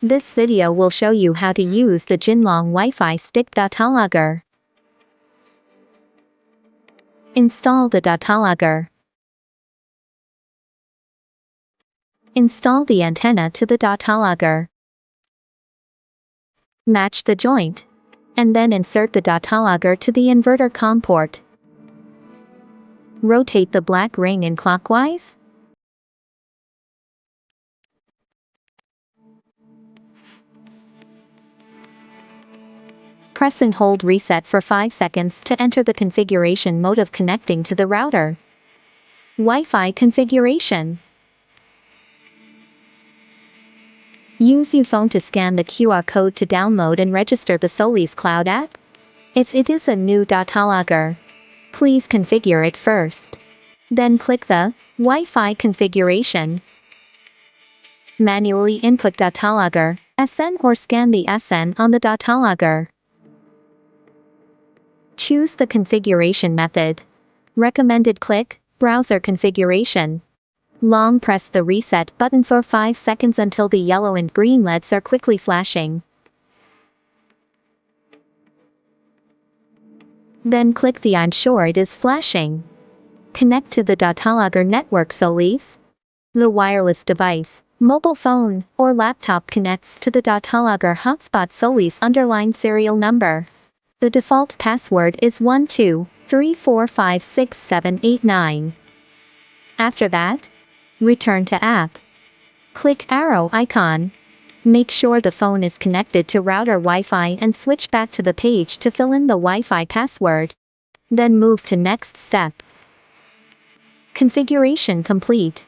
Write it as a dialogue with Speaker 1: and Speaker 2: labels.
Speaker 1: This video will show you how to use the Wi-Fi Stick Datalogger. Install the Datalogger. Install the antenna to the Datalogger. Match the joint, and then insert the Datalogger to the inverter COM port. Rotate the black ring in clockwise. Press and hold reset for 5 seconds to enter the configuration mode of connecting to the router. Wi-Fi configuration. Use your phone to scan the QR code to download and register the Solis Cloud app. If it is a new Datalogger, please configure it first. Then click the Wi-Fi configuration. Manually input Datalogger SN or scan the SN on the Datalogger. Choose the configuration method. Recommended click Browser configuration. Long press the reset button for 5 seconds until the yellow and green LEDs are quickly flashing. Then click the I'm sure it is flashing. Connect to the Datalogger network Solis. The wireless device, mobile phone, or laptop connects to the Datalogger hotspot Solis _ serial number. The default password is 1234567889. After that, return to app. Click arrow icon. Make sure the phone is connected to router Wi-Fi and switch back to the page to fill in the Wi-Fi password. Then move to next step. Configuration complete.